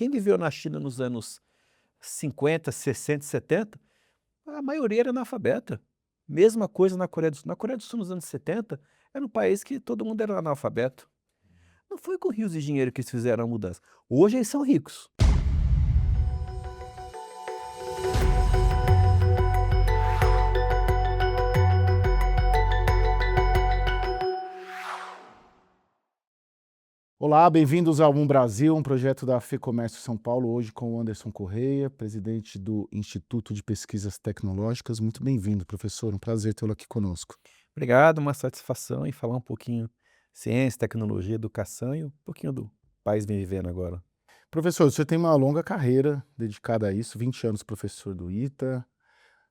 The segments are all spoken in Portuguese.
quem viveu na China nos anos 50, 60, 70, a maioria era analfabeta. Mesma coisa na Coreia do Sul. Na Coreia do Sul, nos anos 70, era um país que todo mundo era analfabeto. Não foi com rios de dinheiro que eles fizeram a mudança. Hoje eles são ricos. Olá, bem-vindos ao Um Brasil, um projeto da FEComércio São Paulo, hoje com o Anderson Correia, presidente do Instituto de Pesquisas Tecnológicas. Muito bem-vindo, professor, um prazer tê-lo aqui conosco. Obrigado, uma satisfação em falar um pouquinho ciência, tecnologia, educação e um pouquinho do país vem vivendo agora. Professor, você tem uma longa carreira dedicada a isso, 20 anos professor do ITA,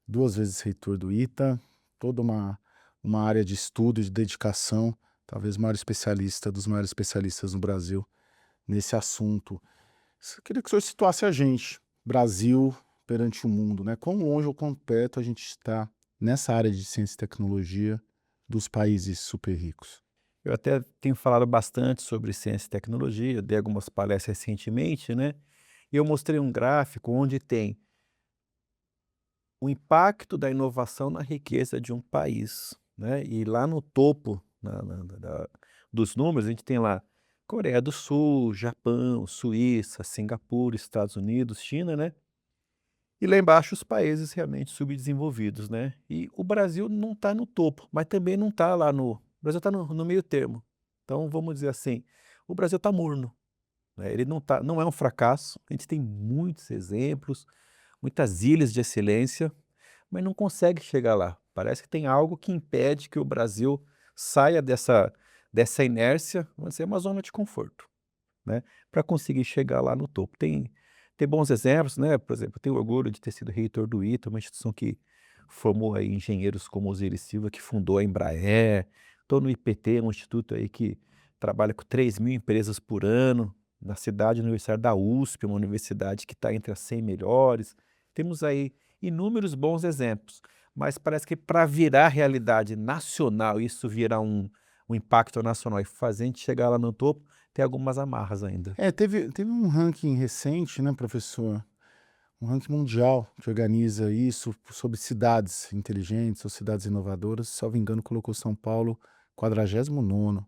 2 vezes reitor do ITA, toda uma área de estudo e de dedicação, talvez o maior especialista dos maiores especialistas no Brasil nesse assunto. Eu queria que o senhor situasse a gente, Brasil perante o mundo, né? Quão longe ou quão perto a gente está nessa área de ciência e tecnologia dos países super ricos? Eu até tenho falado bastante sobre ciência e tecnologia, eu dei algumas palestras recentemente, né? E eu mostrei um gráfico onde tem o impacto da inovação na riqueza de um país, né? E lá no topo dos números, a gente tem lá Coreia do Sul, Japão, Suíça, Singapura, Estados Unidos, China, né? E lá embaixo os países realmente subdesenvolvidos, né? E o Brasil não está no topo, mas também não está lá no... O Brasil está no meio termo. Então, vamos dizer assim, o Brasil está morno, né? Ele não é um fracasso, a gente tem muitos exemplos, muitas ilhas de excelência, mas não consegue chegar lá. Parece que tem algo que impede que o Brasil saia dessa inércia, vamos dizer, uma zona de conforto, né, para conseguir chegar lá no topo. Tem bons exemplos, né, por exemplo, eu tenho orgulho de ter sido reitor do ITA, uma instituição que formou aí engenheiros como Osiris Silva, que fundou a Embraer. Estou no IPT, um instituto aí que trabalha com 3.000 empresas por ano, na cidade universitária da USP, uma universidade que está entre as 100 melhores. Temos aí inúmeros bons exemplos, mas parece que para virar realidade nacional, isso virar um impacto nacional e fazer a gente chegar lá no topo, tem algumas amarras ainda. Teve um ranking recente, né, professor? Um ranking mundial que organiza isso sobre cidades inteligentes ou cidades inovadoras. Se não me engano, colocou São Paulo 49º.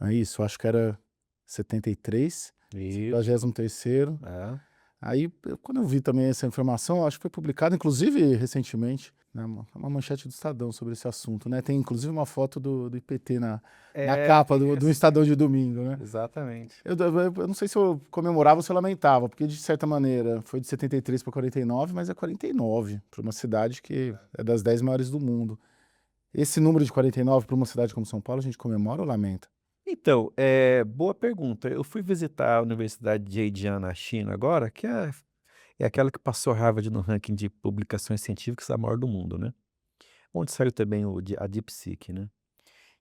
É isso, acho que era 73, Isso. 73º. É. Aí, quando eu vi também essa informação, acho que foi publicado, inclusive recentemente, né, uma manchete do Estadão sobre esse assunto, né? Tem inclusive uma foto do IPT na capa do Isso. Estadão de domingo, né? Exatamente. Eu não sei se eu comemorava ou se eu lamentava, porque de certa maneira foi de 73 para 49, mas é 49 para uma cidade que é das 10 maiores do mundo. Esse número de 49 para uma cidade como São Paulo, a gente comemora ou lamenta? Então, boa pergunta. Eu fui visitar a Universidade de Zhejiang na China agora, que é aquela que passou Harvard no ranking de publicações científicas a maior do mundo, né? Onde saiu também a DeepSeek, né?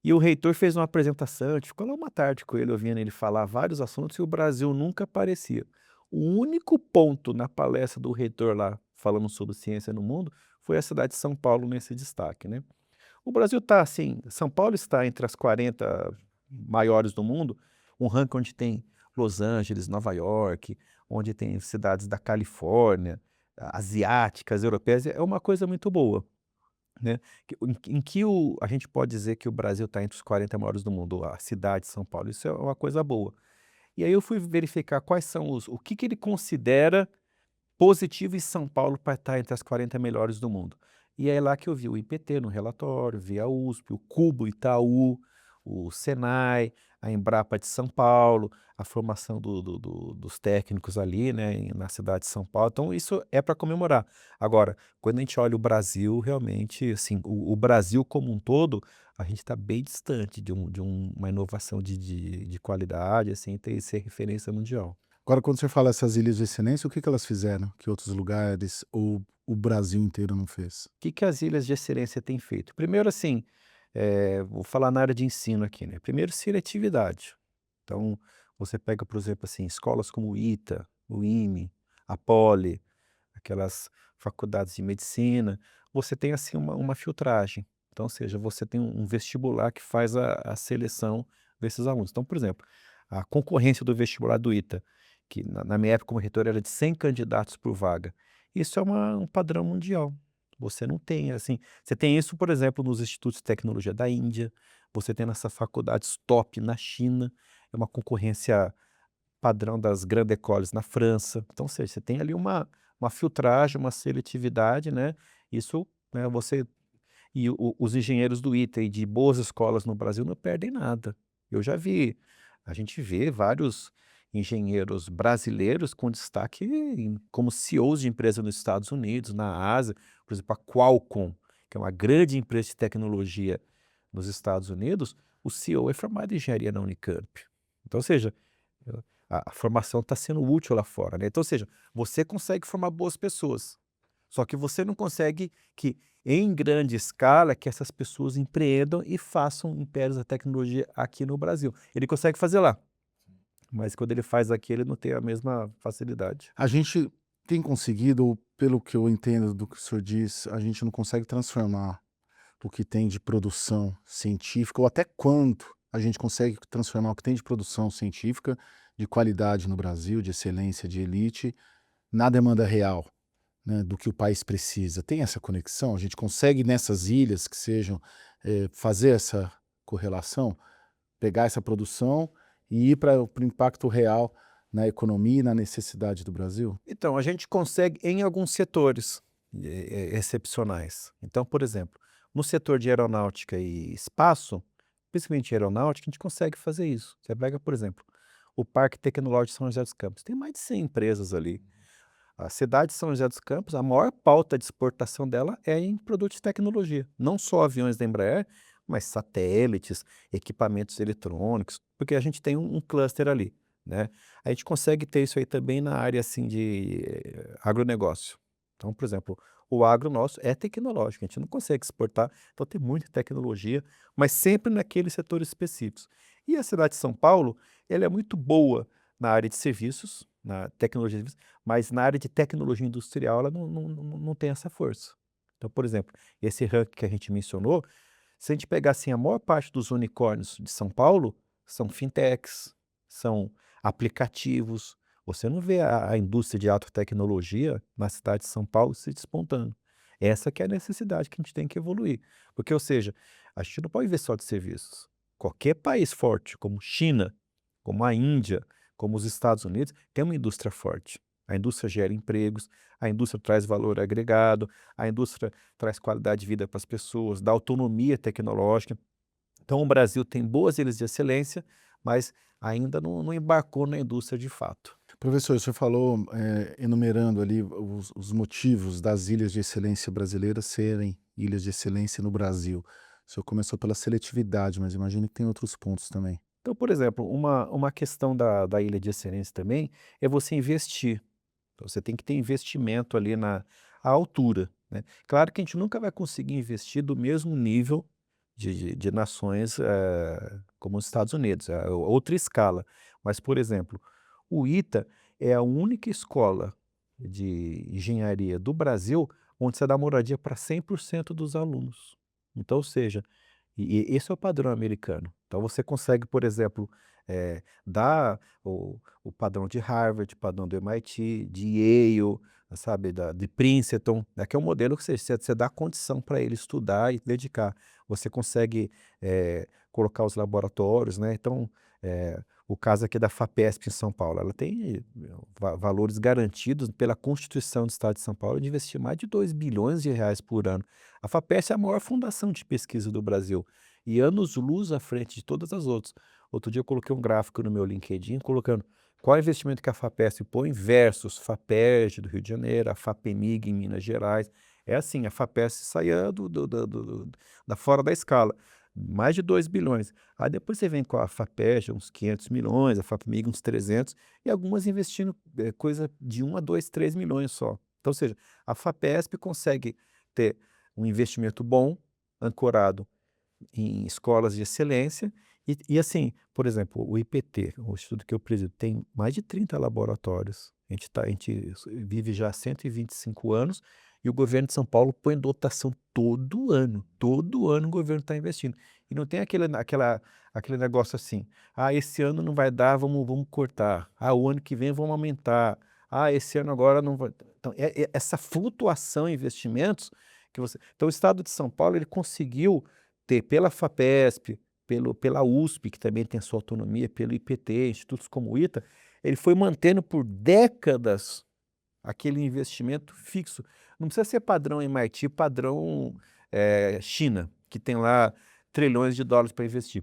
E o reitor fez uma apresentação, a gente ficou lá uma tarde com ele, ouvindo ele falar vários assuntos e o Brasil nunca aparecia. O único ponto na palestra do reitor lá, falando sobre ciência no mundo, foi a cidade de São Paulo nesse destaque, né? O Brasil está assim, São Paulo está entre as 40 maiores do mundo, um ranking onde tem Los Angeles, Nova York, onde tem cidades da Califórnia, asiáticas, europeias, é uma coisa muito boa, né? A gente pode dizer que o Brasil está entre os 40 maiores do mundo, a cidade de São Paulo, isso é uma coisa boa. E aí eu fui verificar quais são o que ele considera positivo em São Paulo para estar entre as 40 melhores do mundo. E é lá que eu vi o IPT no relatório, vi a USP, o Cubo Itaú, o Senai, a Embrapa de São Paulo, a formação dos técnicos ali, né, na cidade de São Paulo. Então, isso é para comemorar. Agora, quando a gente olha o Brasil, realmente, assim, o Brasil como um todo, a gente está bem distante de uma inovação de qualidade, assim, ter ser referência mundial. Agora, quando você fala essas ilhas de excelência, o que elas fizeram que outros lugares ou o Brasil inteiro não fez? Que as ilhas de excelência têm feito? Primeiro, assim, vou falar na área de ensino aqui, né? Primeiro, seletividade. Então, você pega, por exemplo, assim, escolas como o ITA, o IME, a Poli, aquelas faculdades de medicina, você tem, assim, uma filtragem. Então, ou seja, você tem um vestibular que faz a seleção desses alunos. Então, por exemplo, a concorrência do vestibular do ITA, que na minha época como reitor era de 100 candidatos por vaga. Isso é um padrão mundial. Você não tem, assim, você tem isso, por exemplo, nos institutos de tecnologia da Índia, você tem nessas faculdades top na China, é uma concorrência padrão das grandes écoles na França. Então, ou seja, você tem ali uma filtragem, uma seletividade, né? Isso, né, você e os engenheiros do ITA e de boas escolas no Brasil não perdem nada. Eu já vi, a gente vê vários engenheiros brasileiros com destaque como CEOs de empresas nos Estados Unidos, na Ásia, por exemplo, a Qualcomm, que é uma grande empresa de tecnologia nos Estados Unidos, o CEO é formado em engenharia na Unicamp. Então, ou seja, a formação está sendo útil lá fora, né? Então, ou seja, você consegue formar boas pessoas, só que você não consegue que, em grande escala, que essas pessoas empreendam e façam impérios da tecnologia aqui no Brasil. Ele consegue fazer lá, mas quando ele faz aqui, ele não tem a mesma facilidade. A gente tem conseguido, pelo que eu entendo do que o senhor diz, a gente não consegue transformar o que tem de produção científica, ou até quanto a gente consegue transformar o que tem de produção científica, de qualidade no Brasil, de excelência, de elite, na demanda real, né, do que o país precisa. Tem essa conexão? A gente consegue nessas ilhas que sejam, fazer essa correlação, pegar essa produção e ir para o impacto real na economia e na necessidade do Brasil? Então, a gente consegue em alguns setores excepcionais. Então, por exemplo, no setor de aeronáutica e espaço, principalmente aeronáutica, a gente consegue fazer isso. Você pega, por exemplo, o Parque Tecnológico de São José dos Campos. Tem mais de 100 empresas ali. A cidade de São José dos Campos, a maior pauta de exportação dela é em produtos de tecnologia. Não só aviões da Embraer, mas satélites, equipamentos eletrônicos, porque a gente tem um cluster ali, né? A gente consegue ter isso aí também na área assim de agronegócio. Então, por exemplo, o agro nosso é tecnológico, a gente não consegue exportar, então tem muita tecnologia, mas sempre naqueles setores específicos. E a cidade de São Paulo, ela é muito boa na área de serviços, na tecnologia de serviços, mas na área de tecnologia industrial ela não tem essa força. Então, por exemplo, esse ranking que a gente mencionou, se a gente pegar assim, a maior parte dos unicórnios de São Paulo são fintechs, são aplicativos. Você não vê a indústria de alta tecnologia na cidade de São Paulo se despontando. Essa que é a necessidade que a gente tem que evoluir. Porque, ou seja, a gente não pode viver só de serviços. Qualquer país forte, como China, como a Índia, como os Estados Unidos, tem uma indústria forte. A indústria gera empregos, a indústria traz valor agregado, a indústria traz qualidade de vida para as pessoas, dá autonomia tecnológica. Então, o Brasil tem boas ilhas de excelência, mas ainda não embarcou na indústria de fato. Professor, o senhor falou, enumerando ali os motivos das ilhas de excelência brasileiras serem ilhas de excelência no Brasil. O senhor começou pela seletividade, mas imagino que tem outros pontos também. Então, por exemplo, uma questão da ilha de excelência também é você investir. Então, você tem que ter investimento ali à altura, né? Claro que a gente nunca vai conseguir investir do mesmo nível de nações como os Estados Unidos, é outra escala. Mas, por exemplo, o ITA é a única escola de engenharia do Brasil onde você dá moradia para 100% dos alunos. Então, ou seja, e esse é o padrão americano. Então você consegue, por exemplo, dar o padrão de Harvard, padrão do MIT, de Yale, sabe, de Princeton, né, que é um modelo que você dá condição para ele estudar e dedicar. Você consegue colocar os laboratórios, né? Então, o caso aqui da FAPESP em São Paulo, ela tem valores garantidos pela Constituição do Estado de São Paulo de investir mais de 2 bilhões de reais por ano. A FAPESP é a maior fundação de pesquisa do Brasil e anos-luz à frente de todas as outras. Outro dia eu coloquei um gráfico no meu LinkedIn colocando qual é o investimento que a FAPESP põe versus FAPERJ do Rio de Janeiro, a FAPEMIG em Minas Gerais. É assim, a FAPESP saía da fora da escala, mais de 2 bilhões. Aí depois você vem com a FAPERJ, uns 500 milhões, a FAPEMIG uns 300, e algumas investindo coisa de 1 a 2, 3 milhões só. Então, ou seja, a FAPESP consegue ter um investimento bom, ancorado em escolas de excelência, e assim, por exemplo, o IPT, o estudo que eu presido, tem mais de 30 laboratórios. A gente vive já há 125 anos e o governo de São Paulo põe dotação todo ano o governo está investindo. E não tem aquele negócio assim, esse ano não vai dar, vamos cortar, o ano que vem vamos aumentar, esse ano agora não vai. Então, essa flutuação em investimentos que você. Então, o Estado de São Paulo ele conseguiu ter pela FAPESP, pela USP, que também tem a sua autonomia, pelo IPT, institutos como o ITA, ele foi mantendo por décadas aquele investimento fixo. Não precisa ser padrão MIT, padrão China, que tem lá trilhões de dólares para investir.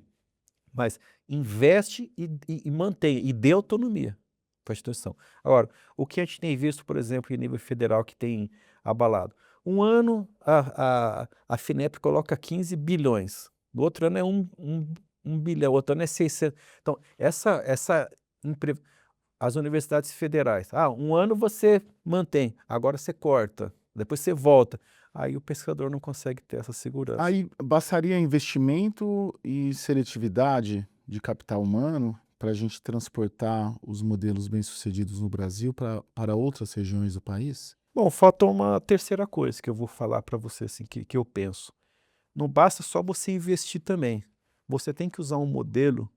Mas investe e mantém, e dê autonomia para a instituição. Agora, o que a gente tem visto, por exemplo, em nível federal que tem abalado? Um ano a FINEP coloca 15 bilhões, no outro ano é 1 bilhão, outro ano é 600. Então, as universidades federais, um ano você mantém, agora você corta, depois você volta. Aí o pescador não consegue ter essa segurança. Aí bastaria investimento e seletividade de capital humano para a gente transportar os modelos bem-sucedidos no Brasil para outras regiões do país? Bom, falta uma terceira coisa que eu vou falar para você, assim, que eu penso. Não basta só você investir também. Você tem que usar um modelo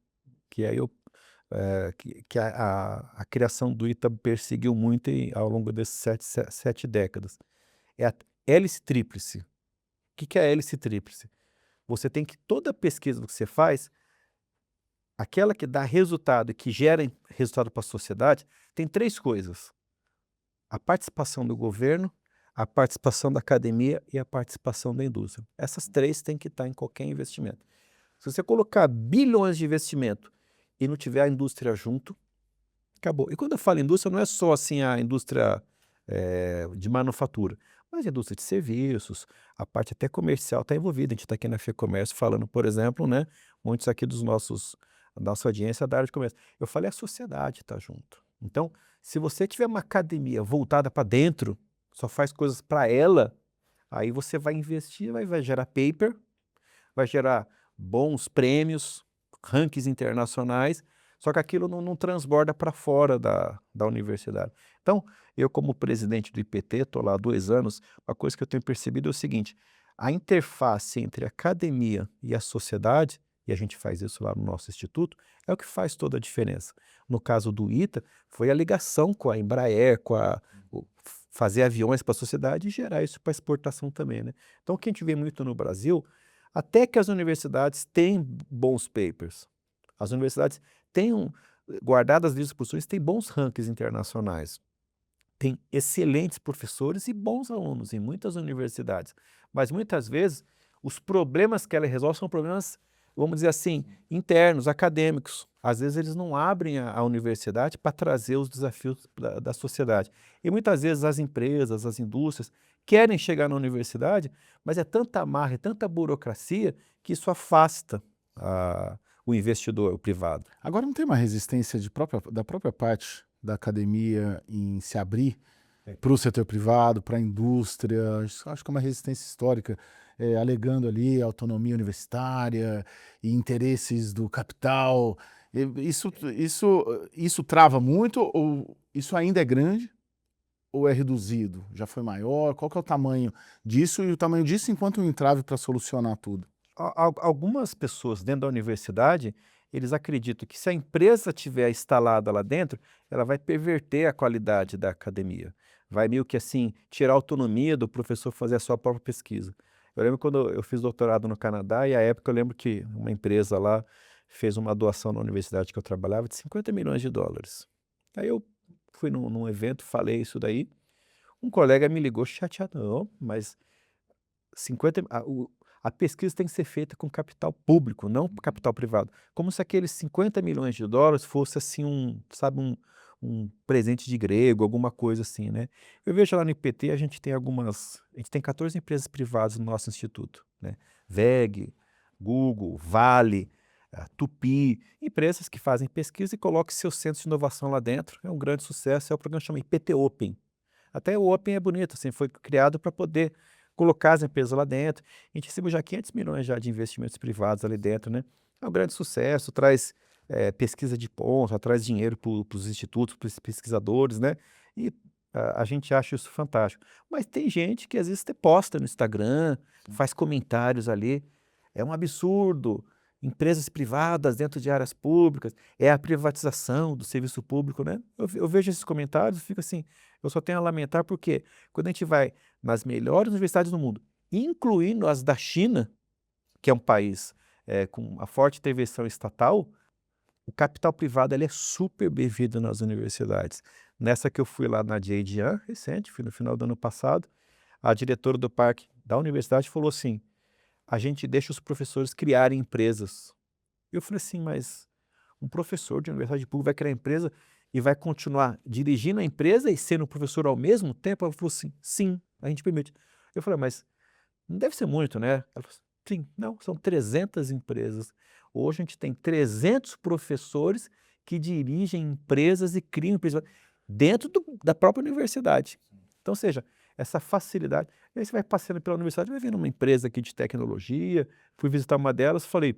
que a criação do ITA perseguiu muito ao longo desses sete décadas. É a hélice tríplice. O que é a hélice tríplice? Você tem que, toda pesquisa que você faz, aquela que dá resultado e que gera resultado para a sociedade, tem três coisas: a participação do governo, a participação da academia e a participação da indústria. Essas três têm que estar em qualquer investimento. Se você colocar bilhões de investimento e não tiver a indústria junto, acabou. E quando eu falo indústria, não é só assim a indústria de manufatura, mas a indústria de serviços, a parte até comercial está envolvida. A gente está aqui na FEComércio falando, por exemplo, né, muitos aqui da nossa audiência da área de comércio. Eu falei, a sociedade está junto. Então, se você tiver uma academia voltada para dentro, só faz coisas para ela, aí você vai investir, vai gerar paper, vai gerar bons prêmios, rankings internacionais, só que aquilo não transborda para fora da universidade. Então, eu como presidente do IPT, estou lá há 2 anos, uma coisa que eu tenho percebido é o seguinte: a interface entre a academia e a sociedade, e a gente faz isso lá no nosso instituto, é o que faz toda a diferença. No caso do ITA, foi a ligação com a Embraer, fazer aviões para a sociedade e gerar isso para exportação também, né? Então, o que a gente vê muito no Brasil, até que as universidades têm bons papers, as universidades têm, guardadas as devidas proporções, têm bons rankings internacionais, tem excelentes professores e bons alunos em muitas universidades, mas muitas vezes os problemas que ela resolve são problemas, vamos dizer assim, internos, acadêmicos. Às vezes eles não abrem a universidade para trazer os desafios da sociedade. E muitas vezes as empresas, as indústrias querem chegar na universidade, mas é tanta amarra, é tanta burocracia que isso afasta o investidor, o privado. Agora, não tem uma resistência da própria parte da academia em se abrir para o setor privado, para a indústria? Acho que é uma resistência histórica, alegando ali autonomia universitária e interesses do capital. Isso trava muito, ou isso ainda é grande, ou é reduzido? Já foi maior? Qual que é o tamanho disso e o tamanho disso enquanto um entrave para solucionar tudo? Algumas pessoas dentro da universidade, eles acreditam que se a empresa estiver instalada lá dentro, ela vai perverter a qualidade da academia. Vai meio que assim, tirar a autonomia do professor fazer a sua própria pesquisa. Eu lembro quando eu fiz doutorado no Canadá, e à época eu lembro que uma empresa lá fez uma doação na universidade que eu trabalhava de 50 milhões de dólares. Aí eu fui num evento, falei isso daí, um colega me ligou chateado, não, mas 50, a pesquisa tem que ser feita com capital público, não com capital privado. Como se aqueles 50 milhões de dólares fosse assim um presente de grego, alguma coisa assim, né? Eu vejo lá no IPT, a gente tem 14 empresas privadas no nosso instituto, né? WEG, Google, Vale, Tupi, empresas que fazem pesquisa e colocam seus centros de inovação lá dentro. É um grande sucesso, é o programa que chama IPT Open. Até o Open é bonito, assim, foi criado para poder colocar as empresas lá dentro. A gente recebeu já 500 milhões já de investimentos privados ali dentro, né? É um grande sucesso, traz pesquisa de ponta, traz dinheiro para os institutos, para os pesquisadores, né? E a gente acha isso fantástico. Mas tem gente que às vezes posta no Instagram, faz comentários ali. É um absurdo empresas privadas dentro de áreas públicas, é a privatização do serviço público, né? Eu vejo esses comentários e fico assim, eu só tenho a lamentar porque quando a gente vai nas melhores universidades do mundo, incluindo as da China, que é um país com uma forte intervenção estatal, o capital privado ele é super bem-vindo nas universidades. Nessa que eu fui lá na JDA, recente, fui no final do ano passado, a diretora do parque da universidade falou assim, a gente deixa os professores criarem empresas. Eu falei assim, mas um professor de universidade pública vai criar empresa e vai continuar dirigindo a empresa e sendo professor ao mesmo tempo? Ela falou assim, sim, a gente permite. Eu falei, mas não deve ser muito, né? Ela falou assim, sim, não, são 300 empresas. Hoje a gente tem 300 professores que dirigem empresas e criam empresas dentro da própria universidade. Então, ou seja, essa facilidade. E aí você vai passando pela universidade, vai vendo uma empresa aqui de tecnologia, fui visitar uma delas, falei,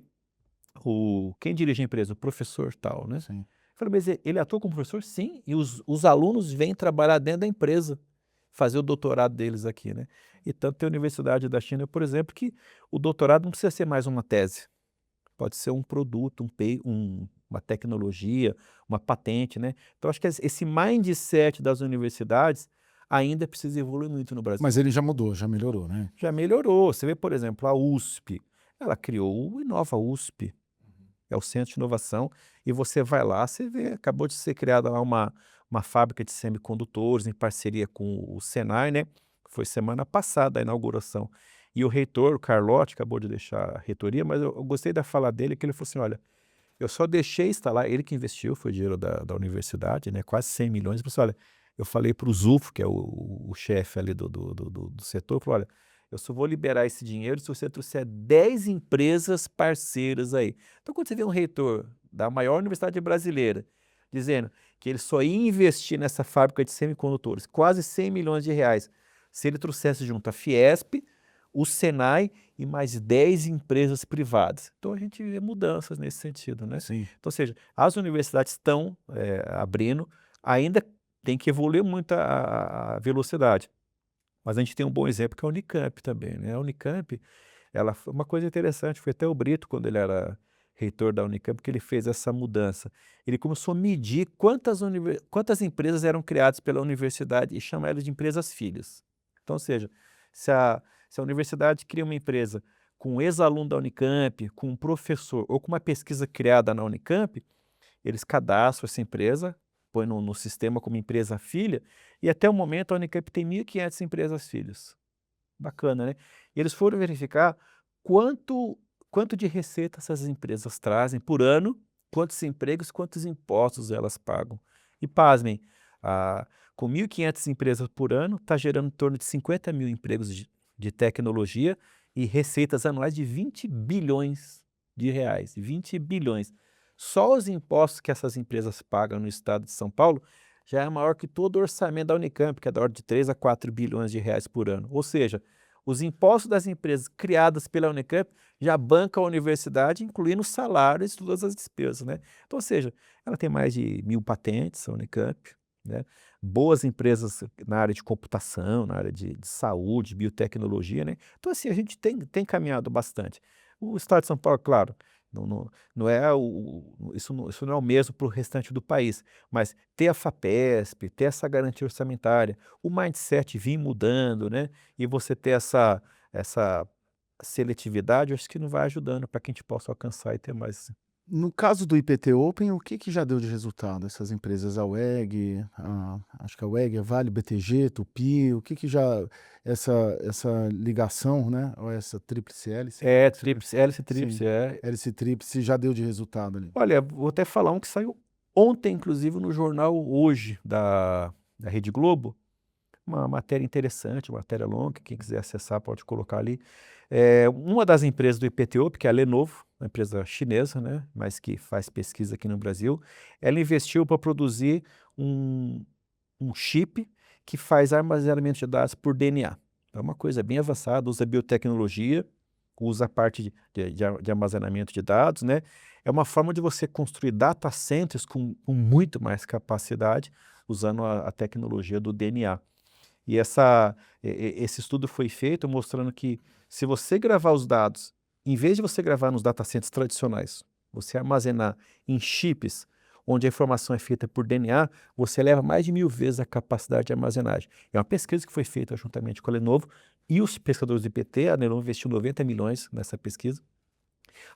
quem dirige a empresa? O professor tal, né? Sim. Falei, mas ele atua como professor? Sim, e os alunos vêm trabalhar dentro da empresa, fazer o doutorado deles aqui, né? E tanto tem a Universidade da China, por exemplo, que o doutorado não precisa ser mais uma tese, pode ser um produto, uma tecnologia, uma patente, né? Então, acho que esse mindset das universidades ainda precisa evoluir muito no Brasil. Mas ele já mudou, já melhorou, né? Já melhorou. Você vê, por exemplo, a USP, ela criou o Inova USP, é o Centro de Inovação, e você vai lá, você vê, acabou de ser criada lá uma fábrica de semicondutores em parceria com o Senai, né? Foi semana passada a inauguração. E o reitor, o Carlotti, acabou de deixar a reitoria, mas eu gostei da fala dele, que ele falou assim, olha, eu só deixei instalar, ele que investiu, foi dinheiro da universidade, né? Quase 100 milhões, ele falou assim, olha, eu falei para o Zulfo, que é o chefe ali do setor, falou, olha, eu só vou liberar esse dinheiro se você trouxer 10 empresas parceiras aí. Então, quando você vê um reitor da maior universidade brasileira dizendo que ele só ia investir nessa fábrica de semicondutores, quase 100 milhões de reais, se ele trouxesse junto a Fiesp, o Senai e mais 10 empresas privadas. Então, a gente vê mudanças nesse sentido, né? Sim. Então, ou seja, as universidades estão abrindo, ainda tem que evoluir muito a velocidade. Mas a gente tem um bom exemplo que é a Unicamp também, né? A Unicamp, ela foi uma coisa interessante, foi até o Brito, quando ele era reitor da Unicamp, que ele fez essa mudança. Ele começou a medir quantas empresas eram criadas pela universidade e chamar elas de empresas filhas. Então, ou seja, se a universidade cria uma empresa com um ex-aluno da Unicamp, com um professor ou com uma pesquisa criada na Unicamp, eles cadastram essa empresa, põem no sistema como empresa filha, e até o momento a Unicamp tem 1.500 empresas filhas. Bacana, né? E eles foram verificar quanto de receita essas empresas trazem por ano, quantos empregos, quantos impostos elas pagam. E pasmem, com 1.500 empresas por ano, está gerando em torno de 50 mil empregos de tecnologia e receitas anuais de 20 bilhões de reais. 20 bilhões. Só os impostos que essas empresas pagam no estado de São Paulo já é maior que todo o orçamento da Unicamp, que é da ordem de 3 a 4 bilhões de reais por ano. Ou seja, os impostos das empresas criadas pela Unicamp já bancam a universidade, incluindo os salários e todas as despesas, né? Então, ou seja, ela tem mais de 1.000 patentes, a Unicamp, né? Boas empresas na área de computação, na área de saúde, biotecnologia, né? Então, assim, a gente tem caminhado bastante. O estado de São Paulo, claro, não é isso não é o mesmo para o restante do país, mas ter a FAPESP, ter essa garantia orçamentária, o mindset vir mudando, né? E você ter essa seletividade, eu acho que não vai ajudando para que a gente possa alcançar e ter mais. No caso do IPT Open, o que já deu de resultado? Essas empresas, a WEG, acho que a WEG, a Vale, BTG, Tupi, o que já, essa ligação, né? Ou essa tríplice hélice? Tríplice, hélice, Sim, tríplice, hélice tríplice já deu de resultado ali. Olha, vou até falar um que saiu ontem, inclusive, no jornal Hoje, da Rede Globo, uma matéria interessante, uma matéria longa, quem quiser acessar pode colocar ali. Uma das empresas do IPTOP, que é a Lenovo, uma empresa chinesa, né, mas que faz pesquisa aqui no Brasil, ela investiu para produzir um chip que faz armazenamento de dados por DNA. É uma coisa bem avançada, usa biotecnologia, usa a parte de armazenamento de dados, né? É uma forma de você construir data centers com muito mais capacidade, usando a tecnologia do DNA. E esse estudo foi feito mostrando que se você gravar os dados Em vez de você gravar nos datacenters tradicionais, você armazenar em chips, onde a informação é feita por DNA, você eleva mais de 1000 vezes a capacidade de armazenagem. É uma pesquisa que foi feita juntamente com a Lenovo e os pesquisadores do IPT. A Lenovo investiu 90 milhões nessa pesquisa.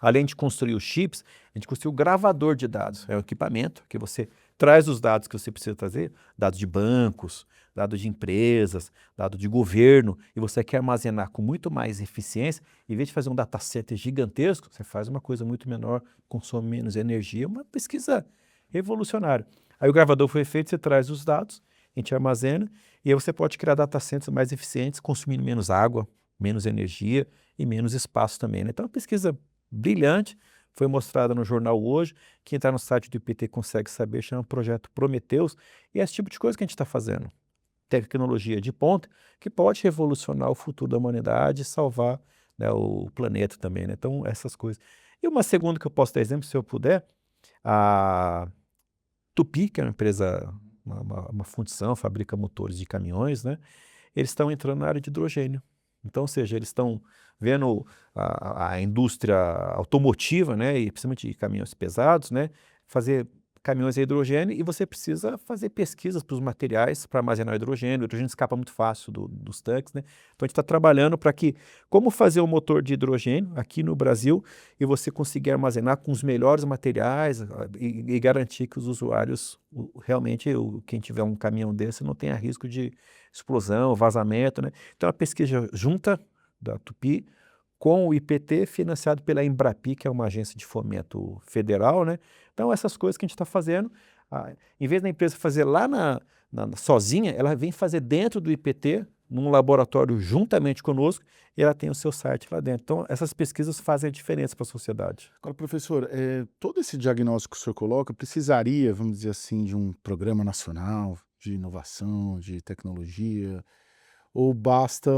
Além de construir os chips, a gente construiu o gravador de dados. É um equipamento que você traz os dados que você precisa trazer, dados de bancos, dados de empresas, dados de governo, e você quer armazenar com muito mais eficiência. Em vez de fazer um dataset gigantesco, você faz uma coisa muito menor, consome menos energia. Uma pesquisa revolucionária. Aí o gravador foi feito, você traz os dados, a gente armazena, e aí você pode criar datasets mais eficientes, consumindo menos água, menos energia e menos espaço também, né? Então, é uma pesquisa brilhante, foi mostrada no jornal hoje. Quem está no site do IPT consegue saber, chama Projeto Prometheus, e é esse tipo de coisa que a gente está fazendo. Tecnologia de ponta que pode revolucionar o futuro da humanidade e salvar, né, o planeta também, né? Então, essas coisas. E uma segunda que eu posso dar exemplo, se eu puder, a Tupi, que é uma empresa, uma fundição, fabrica motores de caminhões, né? Eles estão entrando na área de hidrogênio. Então, ou seja, eles estão vendo a indústria automotiva, né, e principalmente de caminhões pesados, né, fazer caminhões a hidrogênio, e você precisa fazer pesquisas para os materiais para armazenar o hidrogênio escapa muito fácil dos tanques, né? Então a gente está trabalhando para que, como fazer um motor de hidrogênio aqui no Brasil e você conseguir armazenar com os melhores materiais e garantir que os usuários, realmente, quem tiver um caminhão desse não tenha risco de explosão, vazamento, né? Então a pesquisa junta da Tupi com o IPT, financiado pela Embrapi, que é uma agência de fomento federal, né? Então, essas coisas que a gente está fazendo, em vez da empresa fazer lá sozinha, ela vem fazer dentro do IPT, num laboratório juntamente conosco, e ela tem o seu site lá dentro. Então, essas pesquisas fazem a diferença para a sociedade. Agora, professor, todo esse diagnóstico que o senhor coloca precisaria, vamos dizer assim, de um programa nacional de inovação, de tecnologia, ou basta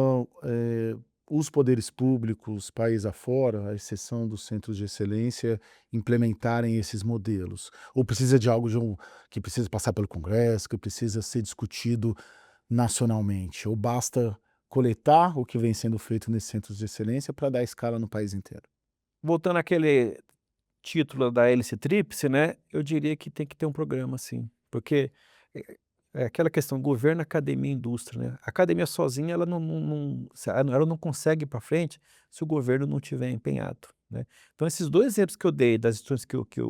os poderes públicos, país afora, à exceção dos centros de excelência, implementarem esses modelos? Ou precisa de algo que precisa passar pelo Congresso, que precisa ser discutido nacionalmente? Ou basta coletar o que vem sendo feito nesses centros de excelência para dar escala no país inteiro? Voltando àquele título da hélice tríplice, né, eu diria que tem que ter um programa, sim, porque é aquela questão governo, academia e indústria, né? A academia sozinha, ela não consegue ir para frente se o governo não tiver empenhado, né? Então, esses dois exemplos que eu dei, das instituições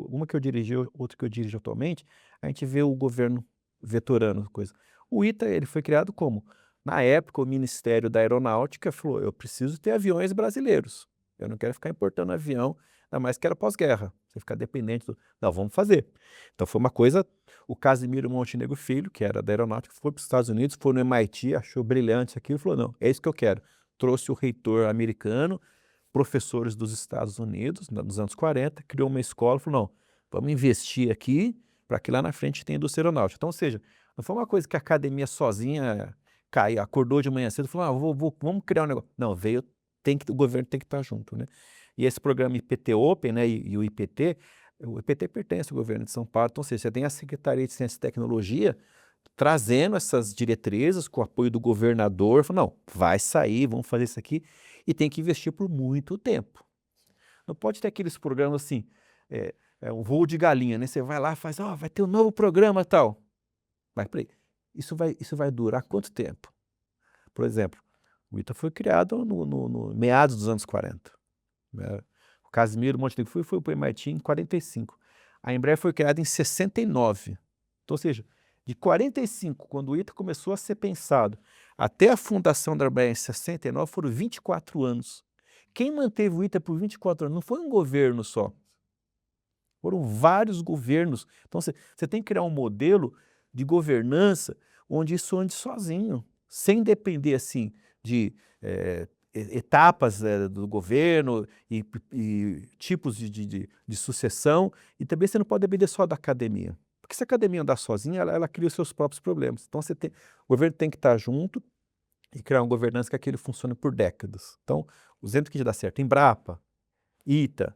uma que eu dirigi, outra que eu dirijo atualmente, a gente vê o governo vetorando coisa. O ITA, ele foi criado como? Na época, o Ministério da Aeronáutica falou: eu preciso ter aviões brasileiros, eu não quero ficar importando avião, ainda mais que era pós-guerra, você ficar dependente do... Não, vamos fazer. Então, foi uma coisa. O Casimiro Montenegro Filho, que era da aeronáutica, foi para os Estados Unidos, foi no MIT, achou brilhante aquilo e falou: não, é isso que eu quero. Trouxe o reitor americano, professores dos Estados Unidos, nos anos 40, criou uma escola, falou: não, vamos investir aqui para que lá na frente tenha indústria aeronáutica. Então, ou seja, não foi uma coisa que a academia sozinha caiu, acordou de manhã cedo e falou: vamos criar um negócio. Não, o governo tem que estar junto, né? E esse programa IPT Open, né, e o IPT pertence ao governo de São Paulo, então, ou seja, você tem a Secretaria de Ciência e Tecnologia trazendo essas diretrizes com o apoio do governador, falando: não, vai sair, vamos fazer isso aqui, e tem que investir por muito tempo. Não pode ter aqueles programas assim, um voo de galinha, né? Você vai lá e faz: vai ter um novo programa tal. Mas peraí, isso vai durar quanto tempo? Por exemplo, o ITA foi criado no meados dos anos 40. Né? O Casimiro Montenegro foi para o MIT em 45. A Embraer foi criada em 69. Então, ou seja, de 45, quando o ITA começou a ser pensado, até a fundação da Embraer em 69, foram 24 anos. Quem manteve o ITA por 24 anos não foi um governo só. Foram vários governos. Então, você tem que criar um modelo de governança onde isso ande sozinho, sem depender, assim, de etapas do governo e tipos de sucessão. E também você não pode depender só da academia. Porque se a academia andar sozinha, ela cria os seus próprios problemas. Então, o governo tem que estar junto e criar uma governança que aquilo funcione por décadas. Então, os exemplos que dá certo, Embrapa, ITA,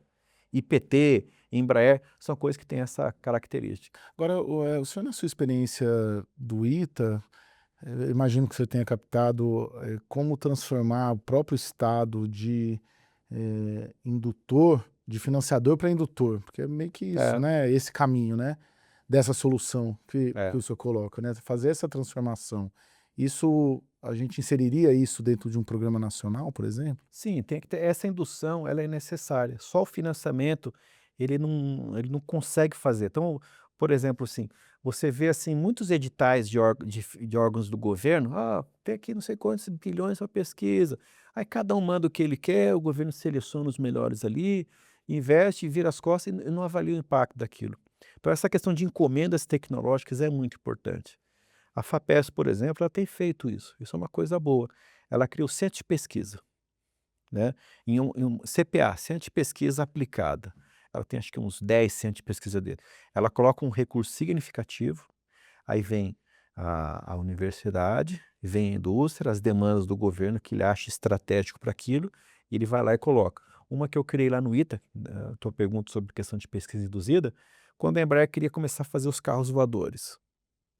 IPT, Embraer, são coisas que têm essa característica. Agora, o senhor, na sua experiência do ITA, eu imagino que você tenha captado como transformar o próprio estado de indutor, de financiador para indutor, porque é meio que isso, É, né? Esse caminho, né? Dessa solução que é. o senhor coloca, né? Fazer essa transformação. Isso, a gente inseriria isso dentro de um programa nacional, por exemplo? Sim, tem que ter essa indução, ela é necessária. Só o financiamento, ele não consegue fazer. Então, por exemplo, assim, você vê assim muitos editais de órgãos do governo, tem aqui não sei quantos bilhões para pesquisa. Aí cada um manda o que ele quer, o governo seleciona os melhores ali, investe, vira as costas e não avalia o impacto daquilo. Então, essa questão de encomendas tecnológicas é muito importante. A FAPESP, por exemplo, ela tem feito isso. Isso é uma coisa boa. Ela cria o centro de pesquisa, né, em um CPA, Centro de Pesquisa Aplicada. Ela tem acho que uns 10 centros de pesquisa dele. Ela coloca um recurso significativo, aí vem a universidade, vem a indústria, as demandas do governo que ele acha estratégico para aquilo, e ele vai lá e coloca. Uma que eu criei lá no ITA, tua pergunta sobre questão de pesquisa induzida, quando a Embraer queria começar a fazer os carros voadores,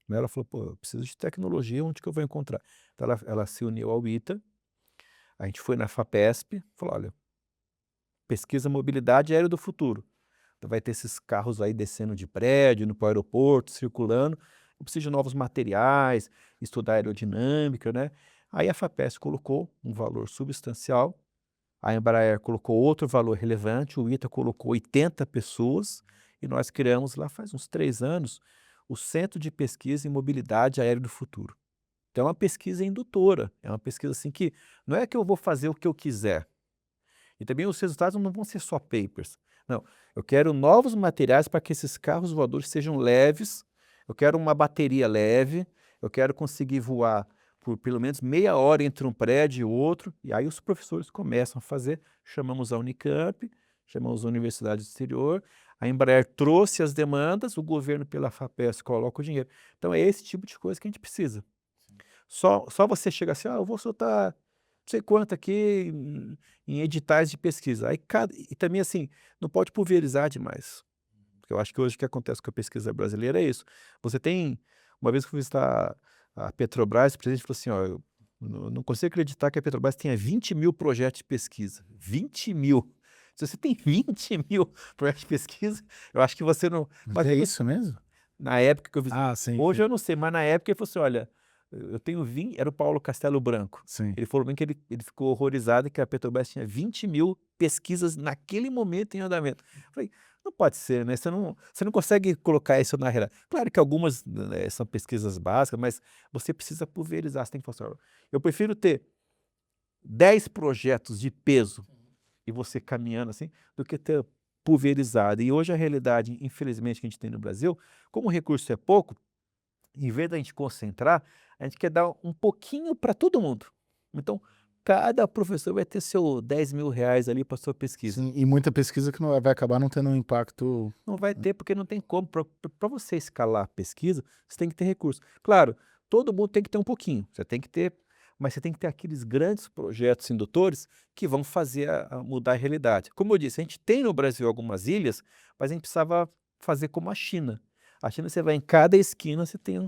né, ela falou: "Pô, eu preciso de tecnologia, onde que eu vou encontrar?" Então ela se uniu ao ITA, a gente foi na FAPESP, falou: "Olha, pesquisa mobilidade aérea do futuro. Então vai ter esses carros aí descendo de prédio, indo para o aeroporto, circulando. Eu preciso de novos materiais, estudar aerodinâmica, né?" Aí a FAPESP colocou um valor substancial, a Embraer colocou outro valor relevante, o ITA colocou 80 pessoas, e nós criamos lá faz uns 3 anos o Centro de Pesquisa em Mobilidade Aérea do Futuro. Então é uma pesquisa indutora, é uma pesquisa assim que não é que eu vou fazer o que eu quiser. E também os resultados não vão ser só papers. Não, eu quero novos materiais para que esses carros voadores sejam leves, eu quero uma bateria leve, eu quero conseguir voar por pelo menos meia hora entre um prédio e outro, e aí os professores começam a fazer, chamamos a Unicamp, chamamos a Universidade do Exterior, a Embraer trouxe as demandas, o governo pela FAPESP coloca o dinheiro. Então é esse tipo de coisa que a gente precisa. Só você chega assim: "Eu vou soltar não sei quanto aqui em editais de pesquisa", aí cada e também, assim, não pode pulverizar demais, porque eu acho que hoje o que acontece com a pesquisa brasileira é isso. Você tem uma vez que eu fui visitar a Petrobras, o presidente falou assim: "Ó, eu não consigo acreditar que a Petrobras tenha 20.000 projetos de pesquisa, 20.000. Se você tem 20.000 projetos de pesquisa, eu acho que você não", Mas mas é eu isso mesmo? na época que eu visitei, Ah, sim, hoje eu não sei, mas na época ele falou assim: "Olha, eu tenho 20", era o Paulo Castelo Branco. sim. Ele falou bem que ele ficou horrorizado que a Petrobras tinha 20.000 pesquisas naquele momento em andamento. Eu falei: "Não pode ser, né, você não consegue colocar isso na realidade". Claro que algumas, são pesquisas básicas, mas você precisa pulverizar, você tem que falar assim: "Olha, eu prefiro ter 10 projetos de peso e você caminhando assim, do que ter pulverizado". E hoje a realidade, infelizmente, que a gente tem no Brasil, como o recurso é pouco, em vez da gente concentrar, a gente quer dar um pouquinho para todo mundo. Então, cada professor vai ter seu R$ 10.000 ali para sua pesquisa. Sim, e muita pesquisa que não vai acabar não tendo um impacto. Não vai ter, porque não tem como. Para você escalar a pesquisa, você tem que ter recurso. Claro, todo mundo tem que ter um pouquinho. Você tem que ter, mas você tem que ter aqueles grandes projetos indutores que vão fazer a mudar a realidade. Como eu disse, a gente tem no Brasil algumas ilhas, mas a gente precisava fazer como a China. A China, você vai em cada esquina, você tem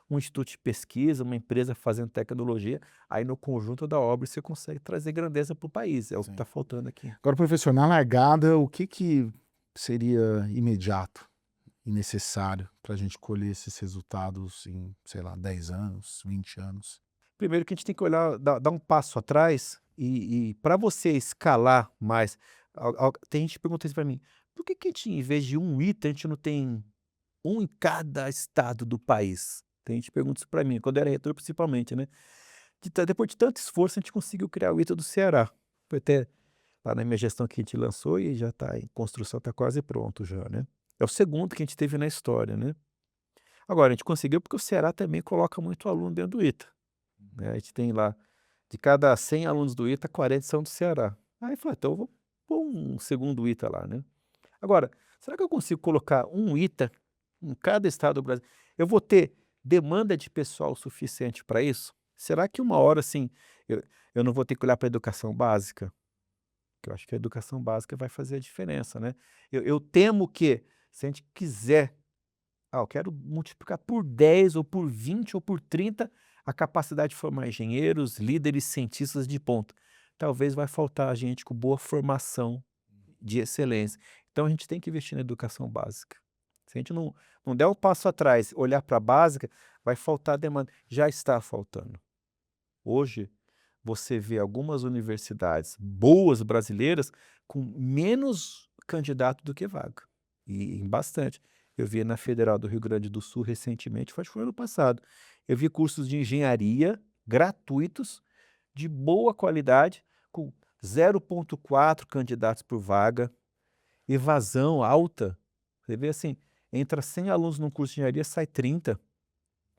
um instituto de pesquisa, uma empresa fazendo tecnologia, aí no conjunto da obra você consegue trazer grandeza para o país. É o que Sim. está faltando aqui. Agora, professor, na largada, o que seria imediato e necessário para a gente colher esses resultados em, sei lá, 10 anos, 20 anos? Primeiro que a gente tem que olhar, dar um passo atrás e para você escalar mais, tem gente que pergunta isso para mim: "Por que que a gente, em vez de um ITA, a gente não tem um em cada estado do país?". Tem gente que pergunta isso para mim, quando eu era reitor principalmente, né. Depois de tanto esforço, a gente conseguiu criar o ITA do Ceará. Foi até lá na minha gestão que a gente lançou e já está em construção, está quase pronto já, né. É o segundo que a gente teve na história, né. Agora, a gente conseguiu porque o Ceará também coloca muito aluno dentro do ITA, né, a gente tem lá, de cada 100 alunos do ITA, 40 são do Ceará. Aí falei: "Então eu vou pôr um segundo ITA lá, né". Agora, será que eu consigo colocar um ITA em cada estado do Brasil? Eu vou ter demanda de pessoal suficiente para isso? Será que uma hora, assim, eu eu não vou ter que olhar para a educação básica? Que eu acho que a educação básica vai fazer a diferença, né. Eu temo que, se a gente quiser, eu quero multiplicar por 10 ou por 20 ou por 30 a capacidade de formar engenheiros, líderes, cientistas de ponta. talvez vai faltar a gente com boa formação de excelência. Então a gente tem que investir na educação básica. Se a gente não der um passo atrás, olhar para a básica, vai faltar demanda. Já está faltando. Hoje, você vê algumas universidades boas brasileiras com menos candidato do que vaga. E bastante. Eu vi na Federal do Rio Grande do Sul recentemente, foi ano passado. Eu vi cursos de engenharia gratuitos, de boa qualidade, com 0,4 candidatos por vaga, evasão alta. Você vê assim, entra 100 alunos num curso de engenharia, sai 30.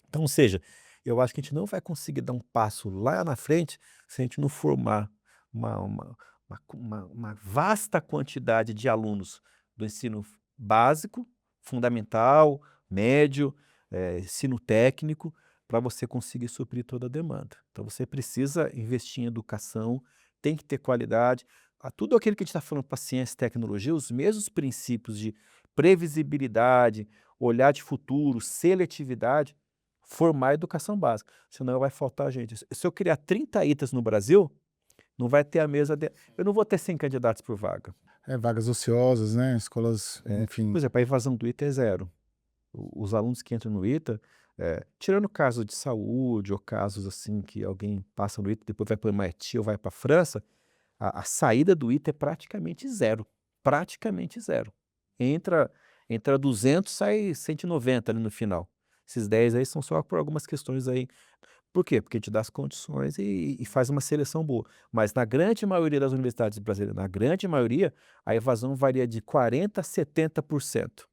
Então, ou seja, eu acho que a gente não vai conseguir dar um passo lá na frente se a gente não formar uma, uma, uma vasta quantidade de alunos do ensino básico, fundamental, médio, ensino técnico, para você conseguir suprir toda a demanda. Então, você precisa investir em educação, tem que ter qualidade. Tudo aquilo que a gente está falando para ciência e tecnologia, os mesmos princípios de previsibilidade, olhar de futuro, seletividade, formar a educação básica, senão vai faltar gente. Se eu criar 30 ITAs no Brasil, não vai ter a mesa eu não vou ter 100 candidatos por vaga. Vagas ociosas, né? Escolas, enfim. Por exemplo, a evasão do ITA é zero. Os alunos que entram no ITA, tirando casos de saúde ou casos assim que alguém passa no ITA, depois vai para o MIT ou vai para a França, a saída do ITA é praticamente zero. Praticamente zero. Entra 200, sai 190 ali no final. Esses 10 aí são só por algumas questões aí. Por quê? Porque te dá as condições e faz uma seleção boa. Mas na grande maioria das universidades brasileiras, na grande maioria, a evasão varia de 40% a 70%.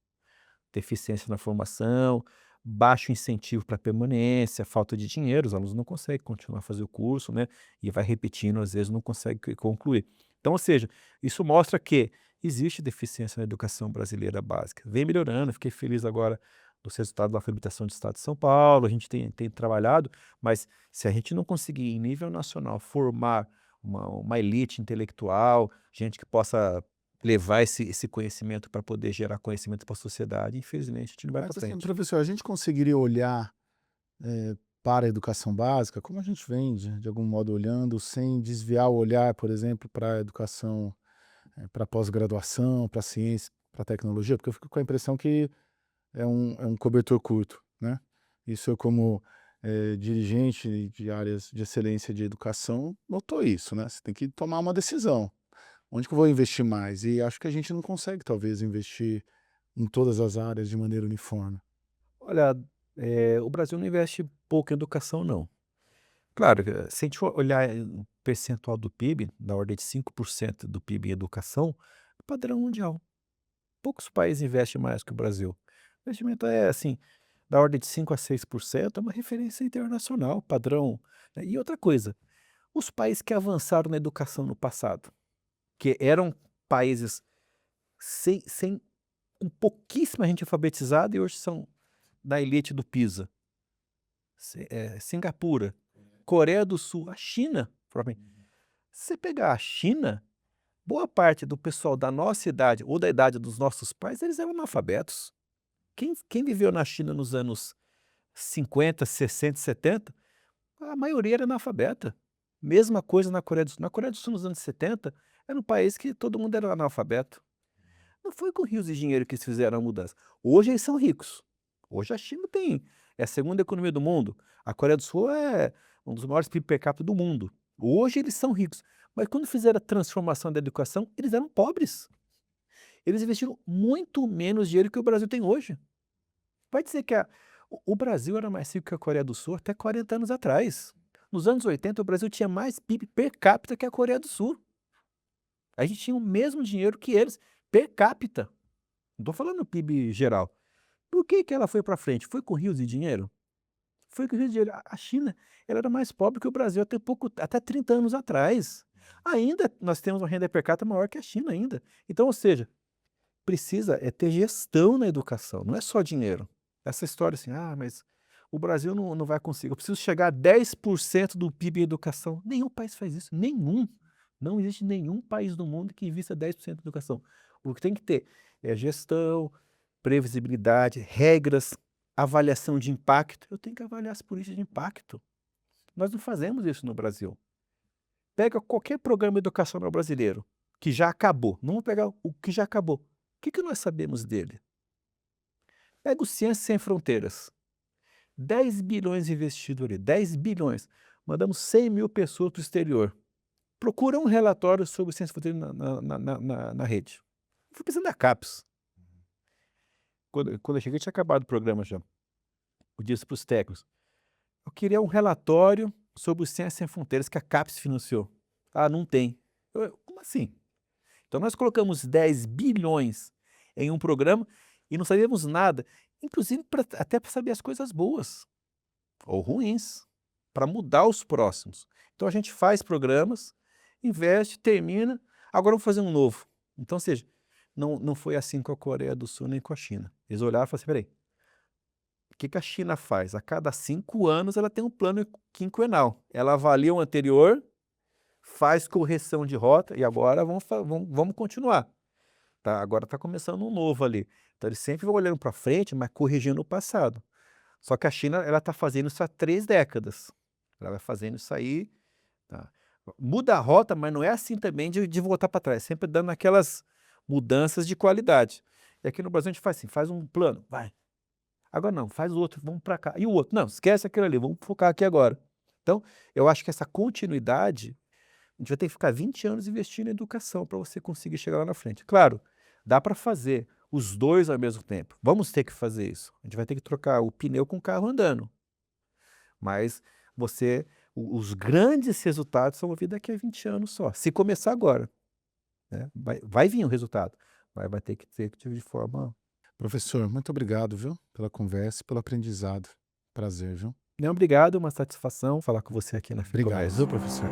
Deficiência na formação, baixo incentivo para permanência, falta de dinheiro, os alunos não conseguem continuar a fazer o curso, né? E vai repetindo, às vezes não consegue concluir. Então, ou seja, isso mostra que existe deficiência na educação brasileira básica. Vem melhorando, fiquei feliz agora dos resultados da alfabetização do Estado de São Paulo, a gente tem trabalhado, mas se a gente não conseguir, em nível nacional, formar uma elite intelectual, gente que possa levar esse conhecimento para poder gerar conhecimento para a sociedade, infelizmente a gente não vai para Mas assim, frente. professor, a gente conseguiria olhar para a educação básica, como a gente vem de algum modo olhando, sem desviar o olhar, por exemplo, para a educação, para a pós-graduação, para a ciência, para a tecnologia, porque eu fico com a impressão que é um cobertor curto, né? Isso eu como dirigente de áreas de excelência de educação, notou isso, né? Você tem que tomar uma decisão. Onde que eu vou investir mais? E acho que a gente não consegue, talvez, investir em todas as áreas de maneira uniforme. Olha, o Brasil não investe pouco em educação, não. Claro, se a gente for olhar o percentual do PIB, da ordem de 5% do PIB em educação, é padrão mundial. Poucos países investem mais que o Brasil. O investimento é assim, da ordem de 5 a 6%, é uma referência internacional, padrão, né. E outra coisa, os países que avançaram na educação no passado, que eram países com pouquíssima gente alfabetizada e hoje são da elite do PISA. Singapura, Coreia do Sul, a China, provavelmente. Se você pegar a China, boa parte do pessoal da nossa idade ou da idade dos nossos pais, eles eram analfabetos. Quem viveu na China nos anos 50, 60, 70, a maioria era analfabeta. Mesma coisa na Coreia do Sul. Na Coreia do Sul, nos anos 70, era um país que todo mundo era analfabeto. Não foi com rios de dinheiro que eles fizeram a mudança. Hoje eles são ricos. Hoje a China é a segunda economia do mundo. A Coreia do Sul é um dos maiores PIB per capita do mundo. Hoje eles são ricos. Mas quando fizeram a transformação da educação, eles eram pobres. Eles investiram muito menos dinheiro que o Brasil tem hoje. Vai dizer que o Brasil era mais rico que a Coreia do Sul até 40 anos atrás. Nos anos 80, o Brasil tinha mais PIB per capita que a Coreia do Sul. A gente tinha o mesmo dinheiro que eles, per capita. Não estou falando PIB geral. Por que ela foi para frente? Foi com rios de dinheiro? Foi com rios de dinheiro. A China, ela era mais pobre que o Brasil até 30 anos atrás. Ainda nós temos uma renda per capita maior que a China ainda. Então, ou seja, precisa ter gestão na educação, não é só dinheiro. Essa história assim, mas o Brasil não vai conseguir. Eu preciso chegar a 10% do PIB em educação. Nenhum país faz isso, nenhum. Não existe nenhum país do mundo que invista 10% em educação. O que tem que ter é gestão, previsibilidade, regras, avaliação de impacto. Eu tenho que avaliar as políticas de impacto. Nós não fazemos isso no Brasil. Pega qualquer programa educacional brasileiro, que já acabou. Não vamos pegar o que já acabou. O que nós sabemos dele? Pega o Ciências Sem Fronteiras. 10 bilhões investidos ali, 10 bilhões. Mandamos 100 mil pessoas para o exterior. Procura um relatório sobre ciência sem fronteiras na rede. Fui pensando na CAPES. Quando eu cheguei, tinha acabado o programa já. Eu disse para os técnicos, eu queria um relatório sobre o Ciências Sem Fronteiras que a CAPES financiou. Ah, não tem. Como assim? Então nós colocamos 10 bilhões em um programa e não sabíamos nada, inclusive até para saber as coisas boas ou ruins, para mudar os próximos. Então a gente faz programas, investe, termina, agora vamos fazer um novo. Então, ou seja, não foi assim com a Coreia do Sul nem com a China. Eles olharam e falaram assim, peraí, o que a China faz? A cada 5 anos ela tem um plano quinquenal. Ela avalia o anterior, faz correção de rota e agora vamos continuar. Tá? Agora está começando um novo ali. Então eles sempre vão olhando para frente, mas corrigindo o passado. Só que a China ela está fazendo isso há 3 décadas. Ela vai fazendo isso aí. Tá? Muda a rota, mas não é assim também de voltar para trás. Sempre dando aquelas mudanças de qualidade. E aqui no Brasil a gente faz assim, faz um plano, vai. Agora não, faz o outro, vamos para cá. E o outro? Não, esquece aquele ali, vamos focar aqui agora. Então, eu acho que essa continuidade, a gente vai ter que ficar 20 anos investindo em educação para você conseguir chegar lá na frente. Claro, dá para fazer os dois ao mesmo tempo. Vamos ter que fazer isso. A gente vai ter que trocar o pneu com o carro andando. Mas os grandes resultados são ouvidos daqui a 20 anos só. Se começar agora, né? Vai vir o resultado. Vai ter que ser de forma... Professor, muito obrigado, viu, pela conversa e pelo aprendizado. Prazer, viu? Não, obrigado, uma satisfação falar com você aqui na Obrigado, Ficomércio. viu, professor?